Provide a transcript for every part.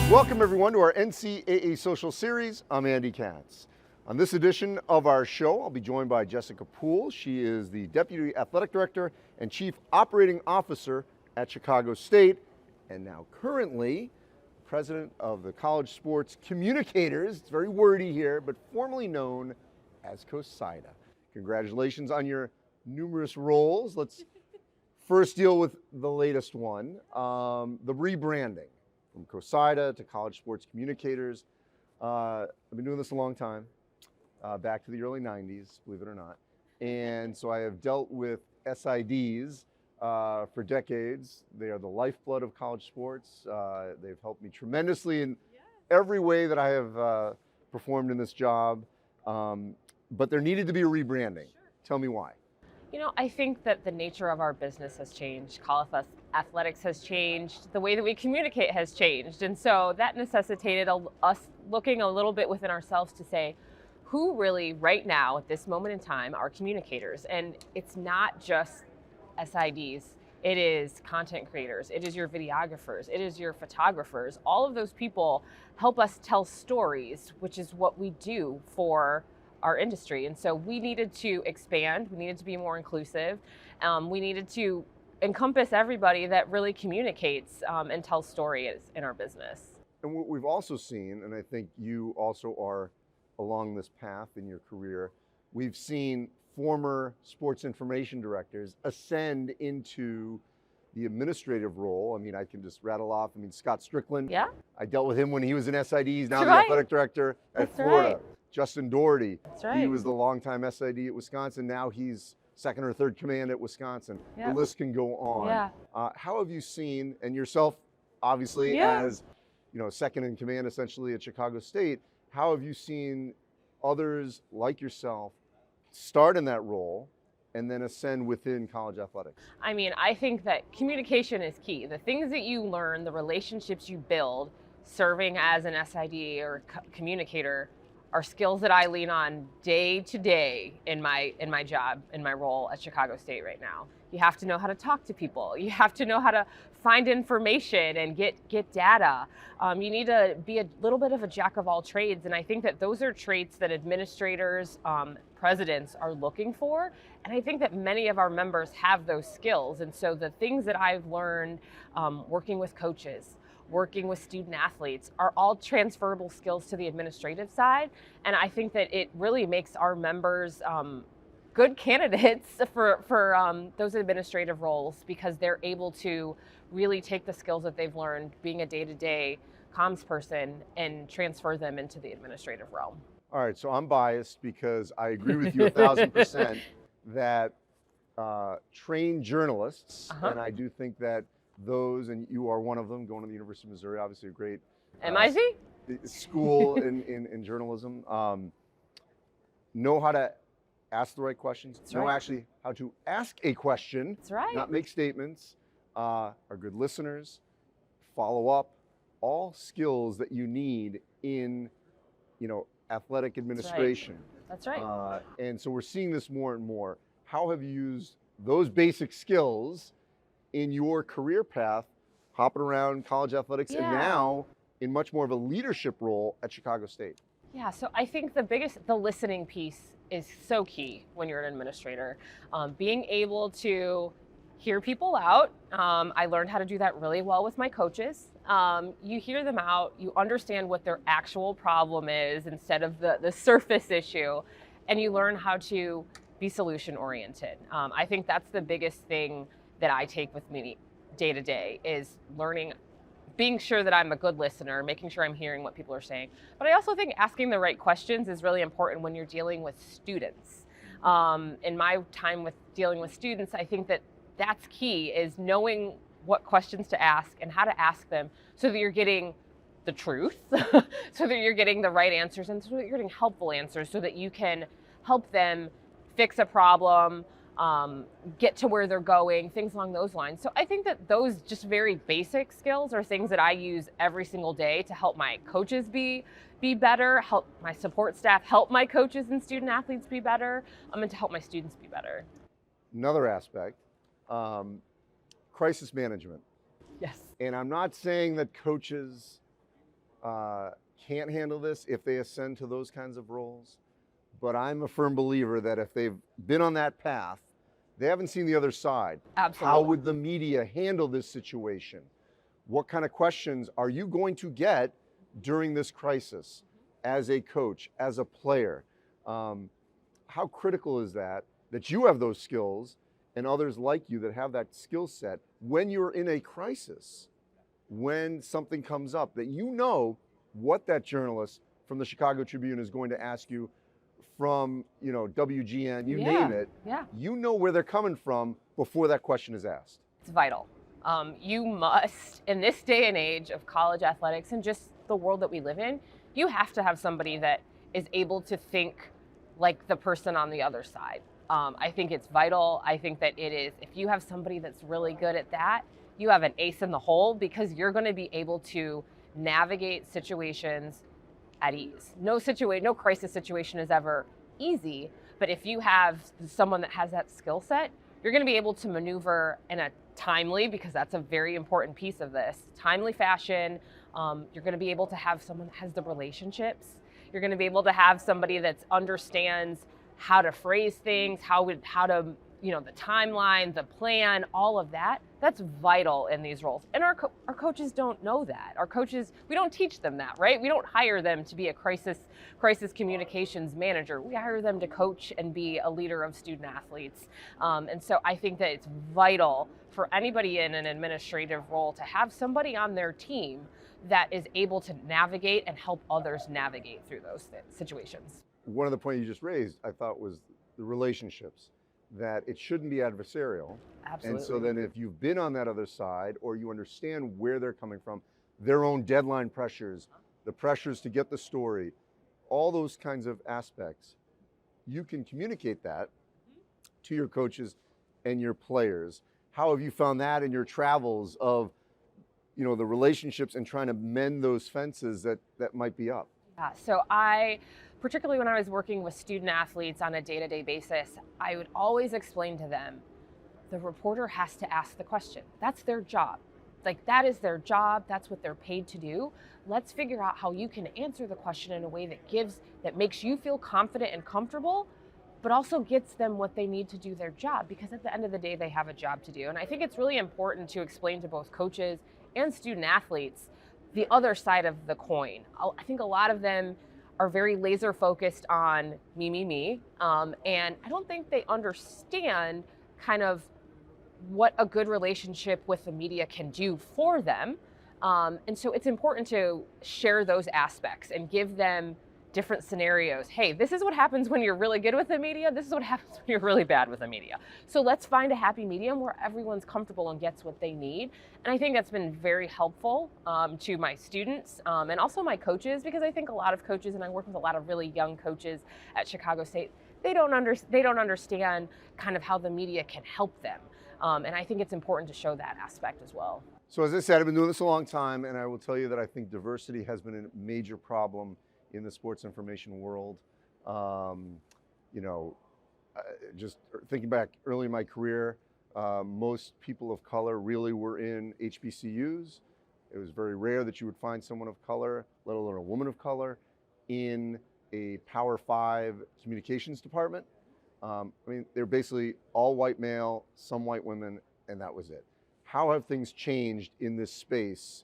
Welcome everyone to our NCAA Social Series. I'm Andy Katz. On this edition of our show, I'll be joined by Jessica Poole. She is the Deputy Athletic Director and Chief Operating Officer at Chicago State, and now currently President of the College Sports Communicators. It's very wordy here, but formerly known as CoSIDA. Congratulations on your numerous roles. Let's first deal with the latest one, the rebranding. From CoSIDA to College Sports Communicators. I've been doing this a long time, back to the early 90s, believe it or not. And so I have dealt with SIDs for decades. They are the lifeblood of college sports. They've helped me tremendously in every way that I have performed in this job. But there needed to be a rebranding. Sure. Tell me why. You know, I think that the nature of our business has changed. College athletics has changed. The way that we communicate has changed. And so that necessitated us looking a little bit within ourselves to say, who really right now at this moment in time are communicators? And it's not just SIDs. It is content creators. It is your videographers. It is your photographers. All of those people help us tell stories, which is what we do for our industry. And so we needed to expand, we needed to be more inclusive, we needed to encompass everybody that really communicates and tells stories in our business. And what we've also seen, and I think you also are along this path in your career, we've seen former sports information directors ascend into the administrative role. I mean, I can just rattle off, Scott Strickland. Yeah. I dealt with him when he was an SID, he's now That's the right. athletic director at That's Florida. right. Justin Doherty, That's right. He was the longtime SID at Wisconsin. Now he's second or third command at Wisconsin. Yeah. The list can go on. Yeah. How have you seen, and yourself obviously as second in command essentially at Chicago State, how have you seen others like yourself start in that role and then ascend within college athletics? I mean, I think that communication is key. The things that you learn, the relationships you build serving as an SID or communicator are skills that I lean on day to day in my job, in my role at Chicago State right now. You have to know how to talk to people. You have to know how to find information and get data. You need to be a little bit of a jack of all trades. And I think that those are traits that administrators, presidents are looking for. And I think that many of our members have those skills. And so the things that I've learned working with coaches, working with student athletes are all transferable skills to the administrative side. And I think that it really makes our members good candidates for those administrative roles, because they're able to really take the skills that they've learned being a day-to-day comms person and transfer them into the administrative realm. All right, so I'm biased because I agree with you 1,000% that trained journalists, and I do think that those, and you are one of them, going to the University of Missouri, obviously a great MIT? School in journalism, know how to ask the right questions, That's know right. actually how to ask a question, That's right. not make statements, are good listeners, follow up, all skills that you need in, athletic administration. That's right. And so we're seeing this more and more. How have you used those basic skills in your career path, hopping around college athletics, and now in much more of a leadership role at Chicago State? Yeah, so I think the listening piece is so key when you're an administrator. Being able to hear people out. I learned how to do that really well with my coaches. You hear them out, you understand what their actual problem is instead of the surface issue, and you learn how to be solution oriented. I think that's the biggest thing that I take with me day to day, is learning, being sure that I'm a good listener, making sure I'm hearing what people are saying. But I also think asking the right questions is really important when you're dealing with students. In my time with dealing with students, I think that that's key, is knowing what questions to ask and how to ask them so that you're getting the truth, so that you're getting the right answers, and so that you're getting helpful answers so that you can help them fix a problem, get to where they're going, things along those lines. So I think that those just very basic skills are things that I use every single day to help my coaches be better, help my support staff, help my coaches and student athletes be better, and to help my students be better. Another aspect, crisis management. Yes. And I'm not saying that coaches can't handle this if they ascend to those kinds of roles. But I'm a firm believer that if they've been on that path, they haven't seen the other side. Absolutely. How would the media handle this situation? What kind of questions are you going to get during this crisis as a coach, as a player? How critical is that you have those skills and others like you that have that skill set when you're in a crisis, when something comes up, that you know what that journalist from the Chicago Tribune is going to ask you, from WGN, you name it. Yeah. You know where they're coming from before that question is asked. It's vital. You must, in this day and age of college athletics and just the world that we live in, you have to have somebody that is able to think like the person on the other side. I think it's vital. I think that it is, if you have somebody that's really good at that, you have an ace in the hole, because you're going to be able to navigate situations at ease. No crisis situation is ever easy, but if you have someone that has that skill set, you're going to be able to maneuver in a timely, because that's a very important piece of this, timely fashion. You're going to be able to have someone that has the relationships. You're going to be able to have somebody that understands how to phrase things, how to, the timeline, the plan, all of that. That's vital in these roles. And our coaches don't know that. Our coaches, we don't teach them that, right? We don't hire them to be a crisis communications manager. We hire them to coach and be a leader of student athletes. And so I think that it's vital for anybody in an administrative role to have somebody on their team that is able to navigate and help others navigate through those situations. One of the points you just raised, I thought, was the relationships, that it shouldn't be adversarial. Absolutely. And so then if you've been on that other side, or you understand where they're coming from, their own deadline pressures, the pressures to get the story, all those kinds of aspects, you can communicate that to your coaches and your players. How have you found that in your travels of, the relationships and trying to mend those fences that might be up? Yeah, so particularly when I was working with student athletes on a day-to-day basis, I would always explain to them, the reporter has to ask the question. That's their job. Like, that is their job. That's what they're paid to do. Let's figure out how you can answer the question in a way that makes you feel confident and comfortable, but also gets them what they need to do their job, because at the end of the day, they have a job to do. And I think it's really important to explain to both coaches and student athletes the other side of the coin. I think a lot of them are very laser focused on me, and I don't think they understand kind of what a good relationship with the media can do for them. And so it's important to share those aspects and give them different scenarios. Hey, this is what happens when you're really good with the media. This is what happens when you're really bad with the media. So let's find a happy medium where everyone's comfortable and gets what they need. And I think that's been very helpful to my students and also my coaches, because I think a lot of coaches, and I work with a lot of really young coaches at Chicago State, they don't understand kind of how the media can help them. And I think it's important to show that aspect as well. So as I said, I've been doing this a long time, and I will tell you that I think diversity has been a major problem in the sports information world. Just thinking back early in my career, most people of color really were in HBCUs. It was very rare that you would find someone of color, let alone a woman of color, in a Power 5 communications department. They're basically all white male, some white women, and that was it. How have things changed in this space,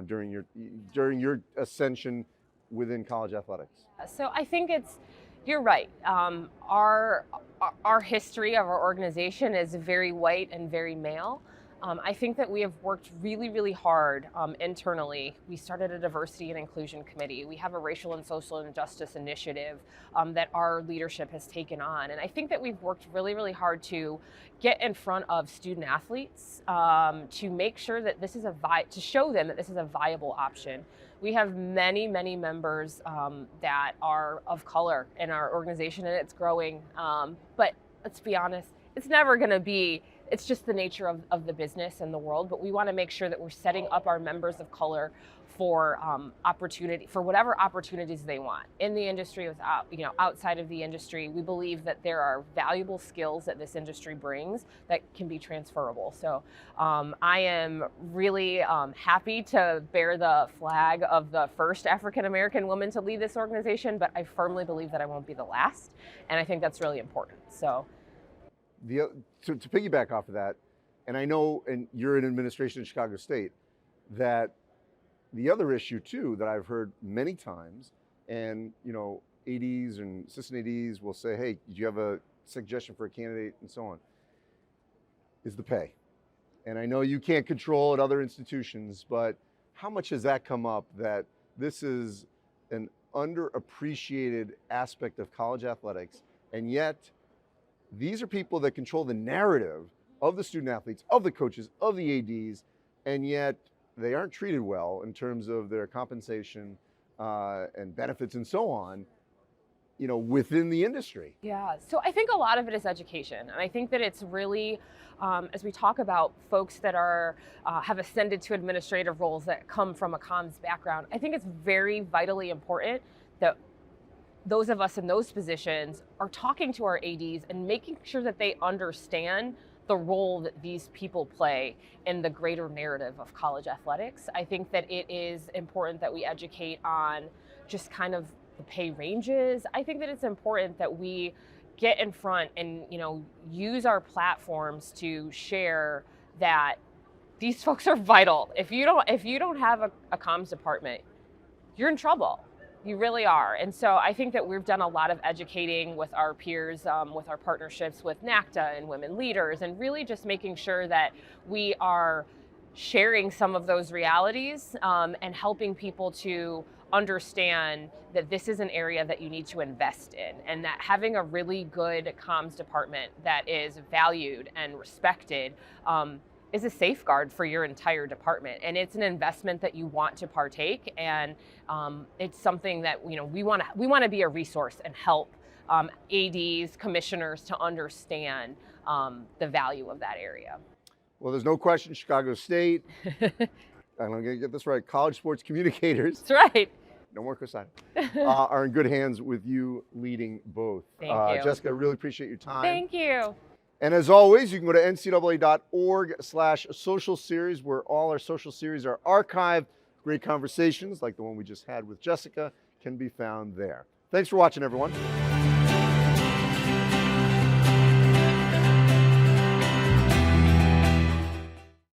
during your ascension within college athletics? So I think you're right. Our history of our organization is very white and very male. I think that we have worked really, really hard internally. We started a diversity and inclusion committee. We have a racial and social injustice initiative that our leadership has taken on. And I think that we've worked really, really hard to get in front of student athletes to make sure that this is to show them that this is a viable option. We have many, many members that are of color in our organization, and it's growing. But let's be honest, it's never going to be it's just the nature of the business and the world, but we want to make sure that we're setting up our members of color for opportunity, for whatever opportunities they want in the industry, without, outside of the industry. We believe that there are valuable skills that this industry brings that can be transferable. So I am really happy to bear the flag of the first African-American woman to lead this organization, but I firmly believe that I won't be the last. And I think that's really important. So to piggyback off of that, and I know, and you're in administration in Chicago State, that the other issue too that I've heard many times, and ADs and assistant ADs will say, hey, do you have a suggestion for a candidate and so on, is the pay. And I know you can't control at other institutions, but how much has that come up, that this is an underappreciated aspect of college athletics, and yet these are people that control the narrative of the student athletes, of the coaches, of the ADs, and yet they aren't treated well in terms of their compensation and benefits and so on, within the industry. Yeah, so I think a lot of it is education. And I think that it's really, as we talk about folks that are have ascended to administrative roles that come from a comms background, I think it's very vitally important that those of us in those positions are talking to our ADs and making sure that they understand the role that these people play in the greater narrative of college athletics. I think that it is important that we educate on just kind of the pay ranges. I think that it's important that we get in front and use our platforms to share that these folks are vital. If you don't have a comms department, you're in trouble. You really are. And so I think that we've done a lot of educating with our peers, with our partnerships with NACTA and Women Leaders, and really just making sure that we are sharing some of those realities and helping people to understand that this is an area that you need to invest in, and that having a really good comms department that is valued and respected is a safeguard for your entire department, and it's an investment that you want to partake, and it's something that we want to be a resource and help ADs, commissioners to understand the value of that area. Well, there's no question Chicago State, I'm going to get this right, College Sports Communicators. That's right. No more CoSIDA. Are in good hands with you leading both. Thank you. Jessica, I really appreciate your time. Thank you. And as always, you can go to ncaa.org/social series, where all our social series are archived. Great conversations like the one we just had with Jessica can be found there. Thanks for watching, everyone.